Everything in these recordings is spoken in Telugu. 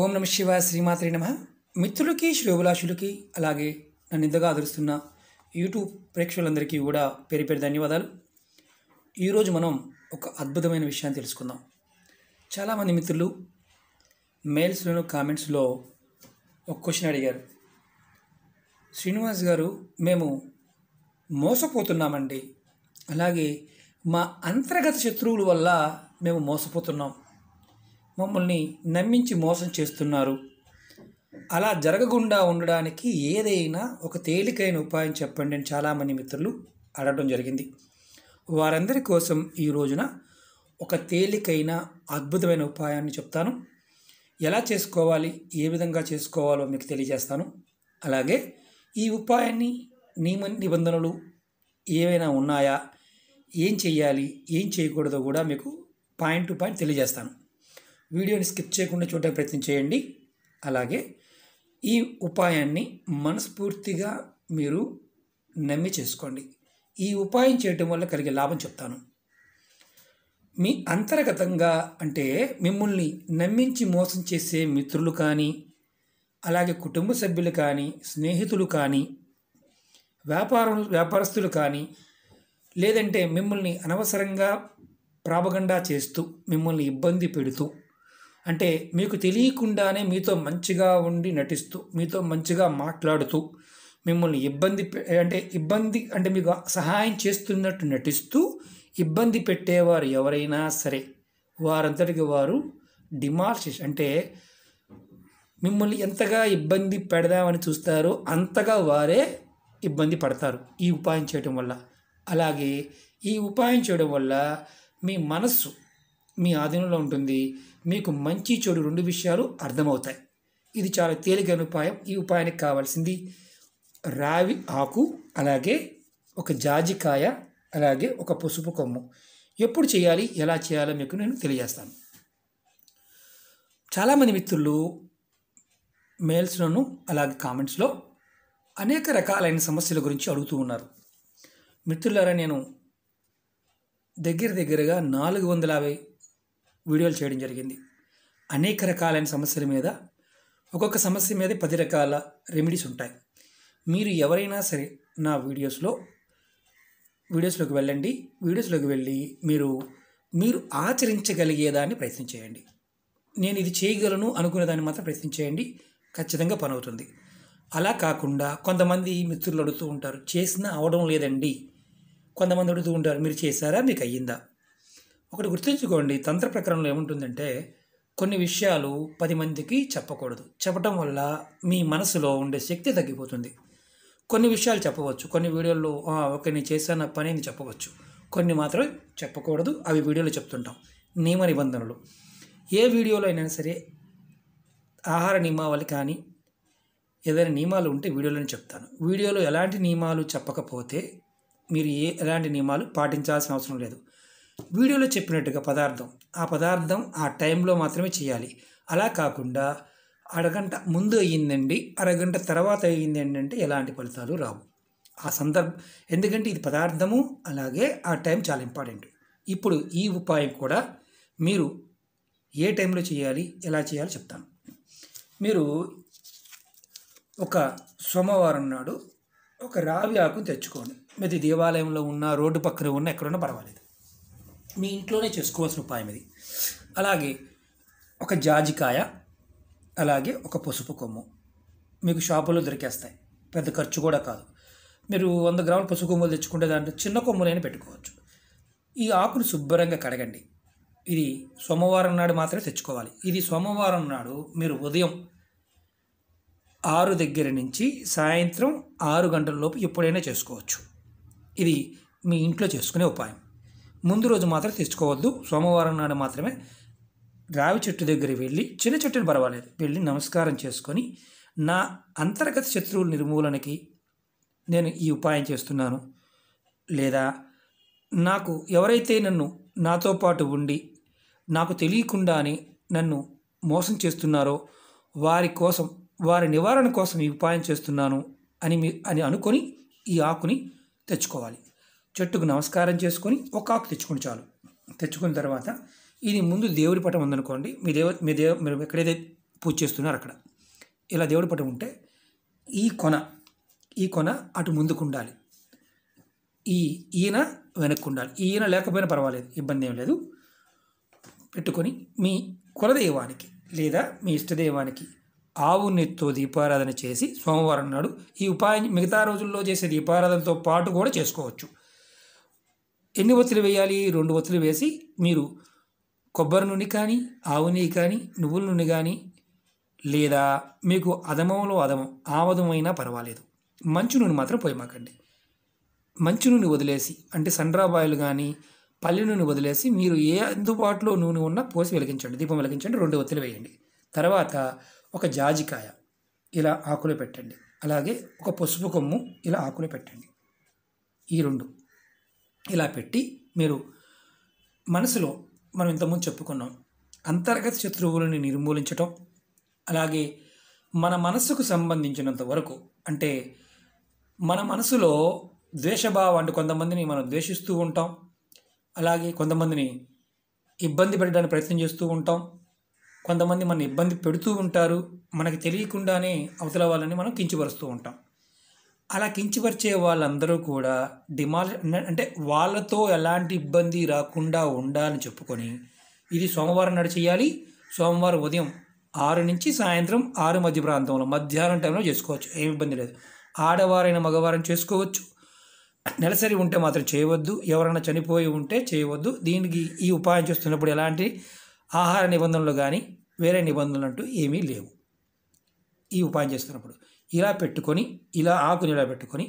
ఓం నమ శివాయ శ్రీమాత్రే నమ. మిత్రులకి శ్రేయోభిలాషులకి అలాగే నన్ను ఇంతగా ఆదరిస్తున్న యూట్యూబ్ ప్రేక్షకులందరికీ కూడా పేరు పేరు ధన్యవాదాలు. ఈరోజు మనం ఒక అద్భుతమైన విషయాన్ని తెలుసుకుందాం. చాలామంది మిత్రులు మెయిల్స్లోను కామెంట్స్లో ఒక క్వశ్చన్ అడిగారు. శ్రీనివాస్ గారు, మేము మోసపోతున్నామండి, అలాగే మా అంతర్గత శత్రువుల వల్ల మేము మోసపోతున్నాం, మమ్మల్ని నమ్మించి మోసం చేస్తున్నారు, అలా జరగకుండా ఉండడానికి ఏదైనా ఒక తేలికైన ఉపాయం చెప్పండి అని చాలామంది మిత్రులు అడగడం జరిగింది. వారందరి కోసం ఈ రోజున ఒక తేలికైన అద్భుతమైన ఉపాయాన్ని చెప్తాను. ఎలా చేసుకోవాలి, ఏ విధంగా చేసుకోవాలో మీకు తెలియజేస్తాను. అలాగే ఈ ఉపాయాన్ని నిబంధనలు ఏవైనా ఉన్నాయా, ఏం చేయాలి, ఏం చేయకూడదో కూడా మీకు పాయింట్ టు పాయింట్ తెలియజేస్తాను. వీడియోని స్కిప్ చేయకుండా చూడడానికి ప్రయత్నం చేయండి. అలాగే ఈ ఉపాయాన్ని మనస్ఫూర్తిగా మీరు నమ్మి చేసుకోండి. ఈ ఉపాయం చేయటం వల్ల కలిగే లాభం చెప్తాను. మీ అంతర్గతంగా అంటే మిమ్మల్ని నమ్మించి మోసం చేసే మిత్రులు కానీ, అలాగే కుటుంబ సభ్యులు కానీ, స్నేహితులు కానీ, వ్యాపారస్తులు కానీ, లేదంటే మిమ్మల్ని అనవసరంగా ప్రాపగండా చేస్తూ మిమ్మల్ని ఇబ్బంది పెడుతూ, అంటే మీకు తెలియకుండానే మీతో మంచిగా ఉండి నటిస్తూ, మీతో మంచిగా మాట్లాడుతూ, మిమ్మల్ని ఇబ్బంది అంటే మీకు సహాయం చేస్తున్నట్టు నటిస్తూ ఇబ్బంది పెట్టేవారు ఎవరైనా సరే వారంతటికి వారు డిమార్షేషన్ అంటే మిమ్మల్ని ఎంతగా ఇబ్బంది పెడదామని చూస్తారో అంతగా వారే ఇబ్బంది పడతారు ఈ ఉపాయం చేయడం వల్ల. అలాగే ఈ ఉపాయం చేయడం వల్ల మీ మనస్సు మీ ఆధీనంలో ఉంటుంది. మీకు మంచి చెడు రెండు విషయాలు అర్థమవుతాయి. ఇది చాలా తేలికైన ఉపాయం. ఈ ఉపాయానికి కావాల్సింది రావి ఆకు, అలాగే ఒక జాజికాయ, అలాగే ఒక పసుపు కొమ్ము. ఎప్పుడు చేయాలి, ఎలా చేయాలో మీకు నేను తెలియజేస్తాను. చాలామంది మిత్రులు మెయిల్స్లోను అలాగే కామెంట్స్లో అనేక రకాలైన సమస్యల గురించి అడుగుతూ ఉన్నారు. మిత్రులారా, నేను దగ్గరగా 450 వీడియోలు చేయడం జరిగింది. అనేక రకాలైన సమస్యల మీద, ఒక్కొక్క సమస్య మీద 10 రకాల రెమెడీస్ ఉంటాయి. మీరు ఎవరైనా సరే నా వీడియోస్లోకి వెళ్ళండి. వీడియోస్లోకి వెళ్ళి మీరు ఆచరించగలిగేదాన్ని ప్రయత్నం చేయండి. నేను ఇది చేయగలను అనుకునేదాన్ని మాత్రం ప్రయత్నం చేయండి. ఖచ్చితంగా పని అవుతుంది. అలా కాకుండా కొంతమంది మిత్రులు అడుగుతూ ఉంటారు, చేసినా అవడం లేదండి. కొంతమంది అడుగుతూ ఉంటారు, మీరు చేశారా, మీకు అయ్యిందా? ఒకటి గుర్తుంచుకోండి, తంత్ర ప్రకారంలో ఏముంటుందంటే కొన్ని విషయాలు 10 మందికి చెప్పకూడదు. చెప్పటం వల్ల మీ మనసులో ఉండే శక్తి తగ్గిపోతుంది. కొన్ని విషయాలు చెప్పవచ్చు, కొన్ని వీడియోల్లో ఓకే నేను చేశాను నా పని అని చెప్పవచ్చు, కొన్ని మాత్రం చెప్పకూడదు. అవి వీడియోలో చెప్తుంటాం, నియమ నిబంధనలు. ఏ వీడియోలో అయినా సరే ఆహార నియమావళి కానీ ఏదైనా నియమాలు ఉంటే వీడియోలోనే చెప్తాను. వీడియోలో ఎలాంటి నియమాలు చెప్పకపోతే మీరు ఎలాంటి నియమాలు పాటించాల్సిన అవసరం లేదు. వీడియోలో చెప్పినట్టుగా ఆ పదార్థం ఆ టైంలో మాత్రమే చేయాలి. అలా కాకుండా అరగంట ముందు అయ్యిందండి, అరగంట తర్వాత అయ్యిందండి అంటే ఎలాంటి ఫలితాలు రావు. ఎందుకంటే ఇది పదార్థము, అలాగే ఆ టైం చాలా ఇంపార్టెంట్. ఇప్పుడు ఈ ఉపాయం కూడా మీరు ఏ టైంలో చేయాలి, ఎలా చేయాలో చెప్తాను. మీరు ఒక సోమవారం నాడు ఒక రావి ఆకును తెచ్చుకోండి. మీది దేవాలయంలో ఉన్న, రోడ్డు పక్కన ఉన్న, ఎక్కడున్నా పర్వాలేదు, మీ ఇంట్లోనే చేసుకోవాల్సిన ఉపాయం ఇది. అలాగే ఒక జాజికాయ, అలాగే ఒక పసుపు కొమ్ము మీకు షాపులో దొరికేస్తాయి. పెద్ద ఖర్చు కూడా కాదు. మీరు 100 గ్రాముల పసుపు కొమ్ములు తెచ్చుకుంటే దాంట్లో చిన్న కొమ్ములైనా పెట్టుకోవచ్చు. ఈ ఆకును శుభ్రంగా కడగండి. ఇది సోమవారం నాడు మాత్రమే తెచ్చుకోవాలి. ఇది సోమవారం నాడు మీరు ఉదయం 6 దగ్గర నుంచి సాయంత్రం 6 గంటల లోపు ఎప్పుడైనా చేసుకోవచ్చు. ఇది మీ ఇంట్లో చేసుకునే ఉపాయం. ముందు రోజు మాత్రం తెచ్చుకోవద్దు. సోమవారం నాడు మాత్రమే రావి చెట్టు దగ్గర వెళ్ళి, చిన్న చెట్టుని పర్వాలేదు, వెళ్ళి నమస్కారం చేసుకొని, నా అంతర్గత శత్రువుల నిర్మూలనకి నేను ఈ ఉపాయం చేస్తున్నాను, లేదా నాకు ఎవరైతే నాతో పాటు ఉండి నాకు తెలియకుండానే నన్ను మోసం చేస్తున్నారో వారి నివారణ కోసం ఈ ఉపాయం చేస్తున్నాను అని అనుకొని ఈ ఆకుని తెచ్చుకోవాలి. చెట్టుకు నమస్కారం చేసుకొని ఒక ఆకు తెచ్చుకొని చాలు. తెచ్చుకున్న తర్వాత ఇది ముందు దేవుడి పటం ఉందనుకోండి, మీరు ఎక్కడైతే పూజ చేస్తున్నారు అక్కడ. ఇలా దేవుడి పటం ఉంటే ఈ కొన అటు ముందుకు ఉండాలి, ఈయన వెనక్కు ఉండాలి. ఈయన లేకపోయినా పర్వాలేదు, ఇబ్బంది ఏం లేదు. పెట్టుకొని మీ కులదైవానికి లేదా మీ ఇష్టదైవానికి ఆవు నెత్తితో దీపారాధన చేసి సోమవారం నాడు ఈ ఉపాయం మిగతా రోజుల్లో చేసే దీపారాధనతో పాటు కూడా చేసుకోవచ్చు. ఎన్ని ఒత్తులు వేయాలి? 2 ఒత్తులు వేసి మీరు కొబ్బరి నూనె కానీ, ఆవు నెయ్యి కానీ, నువ్వుల నూనె కానీ, లేదా మీకు అధమంలో అధమం ఆమదమైనా పర్వాలేదు, మంచు నూనె మాత్రం పోయమాకండి. మంచు నూనె వదిలేసి, అంటే సన్‌డ్రాప్ ఆయిల్ కానీ పల్లి నూనె వదిలేసి మీరు ఏ అందుబాటులో నూనె ఉన్నా పోసి వెలిగించండి, దీపం వెలిగించండి. 2 ఒత్తులు వేయండి. తర్వాత ఒక జాజికాయ ఇలా ఆకులో పెట్టండి. అలాగే ఒక పసుపు కొమ్ము ఇలా ఆకులో పెట్టండి. ఈ 2 ఇలా పెట్టి మీరు మనసులో, మనం ఇంతకుముందు చెప్పుకున్నాం, అంతర్గత శత్రువులని నిర్మూలించటం, అలాగే మన మనసుకు సంబంధించినంత వరకు, అంటే మన మనసులో ద్వేషభావం, అంటే కొంతమందిని మనం ద్వేషిస్తూ ఉంటాం, అలాగే కొంతమందిని ఇబ్బంది పెట్టడానికి ప్రయత్నం చేస్తూ ఉంటాం, కొంతమంది మన ఇబ్బంది పెడుతూ ఉంటారు, మనకి తెలియకుండానే అవతల వాళ్ళని మనం కించపరుస్తూ ఉంటాం. అలా కించపరిచే వాళ్ళందరూ కూడా అంటే వాళ్ళతో ఎలాంటి ఇబ్బంది రాకుండా ఉండాలని చెప్పుకొని ఇది సోమవారం నాడు చేయాలి. సోమవారం ఉదయం 6 నుంచి సాయంత్రం 6 మధ్య ప్రాంతంలో, మధ్యాహ్నం టైంలో చేసుకోవచ్చు, ఏమి ఇబ్బంది లేదు. ఆడవారైన మగవారైన చేసుకోవచ్చు. నెలసరి ఉంటే మాత్రం చేయవద్దు, ఎవరైనా చనిపోయి ఉంటే చేయవద్దు. దీనికి ఈ ఉపాయం చేస్తున్నప్పుడు ఎలాంటి ఆహార నిబంధనలు కానీ వేరే నిబంధనలు అంటూ ఏమీ లేవు. ఈ ఉపాయం చేస్తున్నప్పుడు ఇలా పెట్టుకొని, ఇలా ఆకుని ఇలా పెట్టుకొని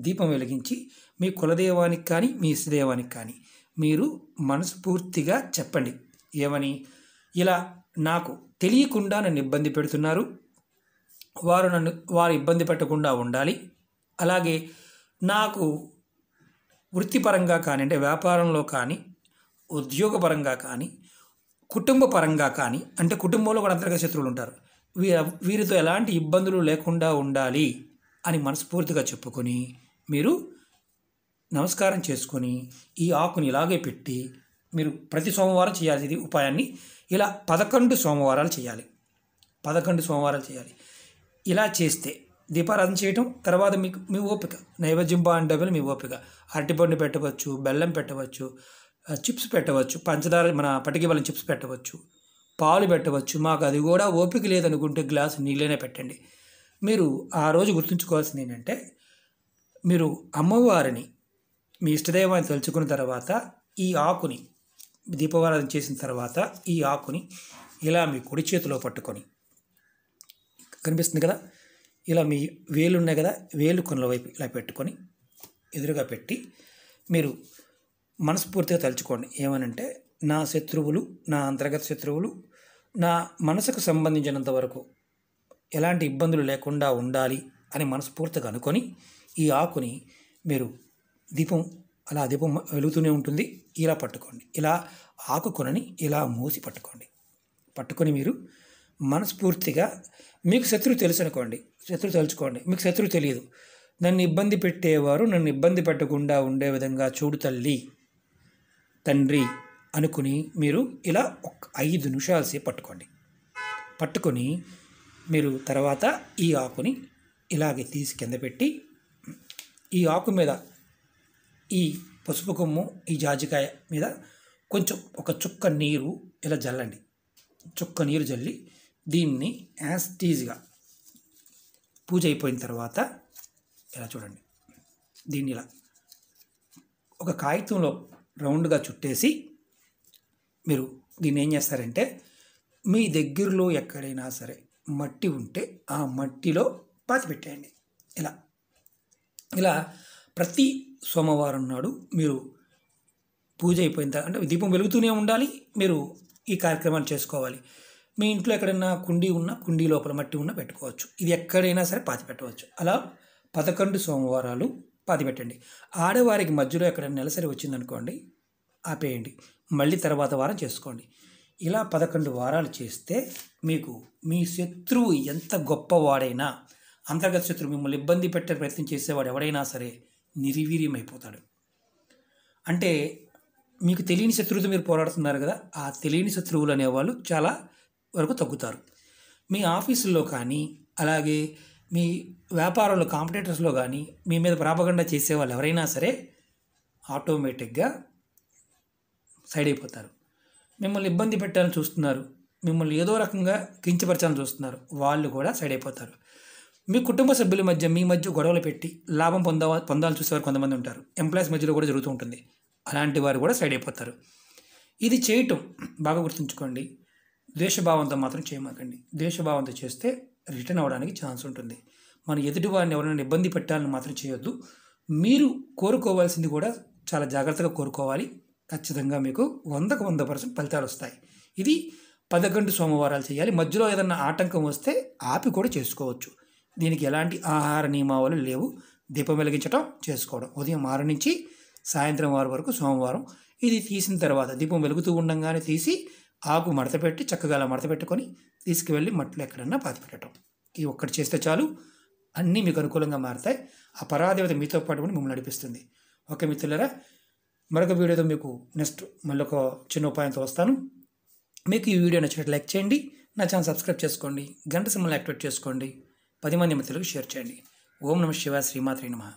దీపం వెలిగించి మీ కులదైవానికి కానీ మీ ఇష్టదైవానికి కానీ మీరు మనస్ఫూర్తిగా చెప్పండి. ఏమని? ఇలా నాకు తెలియకుండా నన్ను ఇబ్బంది పెడుతున్నారు, వారు ఇబ్బంది పెట్టకుండా ఉండాలి. అలాగే నాకు వృత్తిపరంగా కానీ, అంటే వ్యాపారంలో కానీ, ఉద్యోగపరంగా కానీ, కుటుంబ పరంగా కానీ, అంటే కుటుంబంలో కూడా అంతర్గత శత్రువులు ఉంటారు, వీరితో ఎలాంటి ఇబ్బందులు లేకుండా ఉండాలి అని మనస్ఫూర్తిగా చెప్పుకొని మీరు నమస్కారం చేసుకొని ఈ ఆకుని ఇలాగే పెట్టి మీరు ప్రతి సోమవారం చేయాలి. ఇది ఉపాయాన్ని ఇలా 11 సోమవారాలు చేయాలి. 11 సోమవారాలు చేయాలి. ఇలా చేస్తే దీపారాధన చేయటం, తర్వాత మీకు మీ ఓపిక, నైవేద్యం బాగుంటే మీ ఓపిక, అరటిపండు పెట్టవచ్చు, బెల్లం పెట్టవచ్చు, చిప్స్ పెట్టవచ్చు, పంచదార మన పటికి బెల్లం చిప్స్ పెట్టవచ్చు, పాలు పెట్టవచ్చు. మాకు అది కూడా ఓపిక లేదనుకుంటే గ్లాసు నీళ్ళైనా పెట్టండి. మీరు ఆ రోజు గుర్తుంచుకోవాల్సింది ఏంటంటే, మీరు అమ్మవారిని మీ ఇష్టదైవాన్ని తలుచుకున్న తర్వాత ఈ ఆకుని దీపారాధన చేసిన తర్వాత ఈ ఆకుని ఇలా మీ కుడి చేతిలో పట్టుకొని, కనిపిస్తుంది కదా, ఇలా మీ వేలు ఉన్నాయి కదా, వేలు కొనల వైపు ఇలా పెట్టుకొని ఎదురుగా పెట్టి మీరు మనస్ఫూర్తిగా తలుచుకోండి. ఏమనంటే, నా శత్రువులు, నా అంతర్గత శత్రువులు నా మనసుకు సంబంధించినంత వరకు ఎలాంటి ఇబ్బందులు లేకుండా ఉండాలి అని మనస్ఫూర్తిగా అనుకొని ఈ ఆకుని మీరు దీపం వెలుగుతూనే ఉంటుంది, ఇలా పట్టుకోండి. ఇలా ఆకు కొనని ఇలా మూసి పట్టుకొని మీరు మనస్ఫూర్తిగా, మీకు శత్రువు తెలుసు అనుకోండి, శత్రువు తలుచుకోండి. మీకు శత్రువు తెలియదు, నన్ను ఇబ్బంది పెట్టేవారు నన్ను ఇబ్బంది పెట్టకుండా ఉండే విధంగా చూడు తల్లి, తండ్రి అనుకుని మీరు ఇలా 5 నిమిషాలు సేపు పట్టుకొని మీరు తర్వాత ఈ ఆకుని ఇలాగే తీసి కింద పెట్టి ఈ ఆకు మీద ఈ పసుపు కొమ్ము, ఈ జాజికాయ మీద కొంచెం ఒక చుక్క నీరు ఇలా జల్లండి. చుక్క నీరు జల్లి దీన్ని యాస్టీజ్గా పూజ అయిపోయిన తర్వాత ఇలా చూడండి, దీన్ని ఇలా ఒక కాగితంలో రౌండ్గా చుట్టేసి మీరు దీన్ని ఏం చేస్తారంటే, మీ దగ్గరలో ఎక్కడైనా సరే మట్టి ఉంటే ఆ మట్టిలో పాతిపెట్టేయండి. ఇలా ప్రతి సోమవారం నాడు మీరు పూజ అయిపోయిన తర్వాత, అంటే దీపం వెలుగుతూనే ఉండాలి, మీరు ఈ కార్యక్రమాలు చేసుకోవాలి. మీ ఇంట్లో ఎక్కడైనా కుండీ లోపల మట్టి ఉన్న పెట్టుకోవచ్చు, ఇది ఎక్కడైనా సరే పాతి పెట్టవచ్చు. అలా 11 సోమవారాలు పాతి పెట్టండి. ఆడవారికి మధ్యలో ఎక్కడైనా నెలసరి వచ్చిందనుకోండి, ఆపేయండి, మళ్ళీ తర్వాత వారం చేసుకోండి. ఇలా 11 వారాలు చేస్తే మీకు మీ శత్రువు ఎంత గొప్పవాడైనా, అంతర్గత శత్రువు మిమ్మల్ని ఇబ్బంది పెట్టే ప్రయత్నం చేసేవాడు ఎవడైనా సరే నిర్వీర్యమైపోతాడు. అంటే మీకు తెలియని శత్రువుతో మీరు పోరాడుతున్నారు కదా, ఆ తెలియని శత్రువులు అనేవాళ్ళు చాలా వరకు తగ్గుతారు. మీ ఆఫీసుల్లో కానీ, అలాగే మీ వ్యాపారంలో కాంపిటీటర్స్లో కానీ మీ మీద ప్రాపగండా చేసేవాళ్ళు ఎవరైనా సరే ఆటోమేటిక్గా సైడ్ అయిపోతారు. మిమ్మల్ని ఇబ్బంది పెట్టాలని చూస్తున్నారు, మిమ్మల్ని ఏదో రకంగా కించపరచాలని చూస్తున్నారు, వాళ్ళు కూడా సైడ్ అయిపోతారు. మీ కుటుంబ సభ్యుల మధ్య మీ మధ్య గొడవలు పెట్టి లాభం పొందాలని చూసేవారు కొంతమంది ఉంటారు. ఎంప్లాయీస్ మధ్యలో కూడా జరుగుతూ ఉంటుంది. అలాంటి వారు కూడా సైడ్ అయిపోతారు. ఇది చేయటం బాగా గుర్తుంచుకోండి. ద్వేషభావంతో మాత్రం చేయమాకండి. ద్వేషభావంతో చేస్తే రిటర్న్ అవ్వడానికి ఛాన్స్ ఉంటుంది. మన ఎదుటి వారిని ఎవరైనా ఇబ్బంది పెట్టాలని మాత్రం చేయొద్దు. మీరు కోరుకోవాల్సింది కూడా చాలా జాగ్రత్తగా కోరుకోవాలి. ఖచ్చితంగా మీకు 100కు 100% ఫలితాలు వస్తాయి. ఇది 11 సోమవారాలు చేయాలి. మధ్యలో ఏదన్నా ఆటంకం వస్తే ఆపి కూడా చేసుకోవచ్చు. దీనికి ఎలాంటి ఆహార నియమావళి లేవు. దీపం వెలిగించడం, చేసుకోవడం. ఉదయం 6 నుంచి సాయంత్రం 6 వరకు సోమవారం. ఇది తీసిన తర్వాత దీపం వెలుగుతూ ఉండంగానే తీసి ఆకు మడత పెట్టి చక్కగా అలా మడత పెట్టుకొని తీసుకువెళ్ళి మట్టిలో ఎక్కడన్నా పాతిపెట్టడం. ఈ ఒక్కటి చేస్తే చాలు, అన్నీ మీకు అనుకూలంగా మారుతాయి. ఆ పరాదేవత మీతో పాటు కూడా మిమ్మల్ని నడిపిస్తుంది. ఓకే మిత్రులారా, మరొక వీడియోతో మీకు నెక్స్ట్ మళ్ళీ ఒక చిన్న ఉపాయంతో వస్తాను. మీకు ఈ వీడియో నచ్చినట్టు లైక్ చేయండి, నా ఛానల్ సబ్స్క్రైబ్ చేసుకోండి, గంట సింబల్ యాక్టివేట్ చేసుకోండి, 10 మంది మిత్రులకు షేర్ చేయండి. ఓం నమః శివాయ, శ్రీమాత్రే నమః.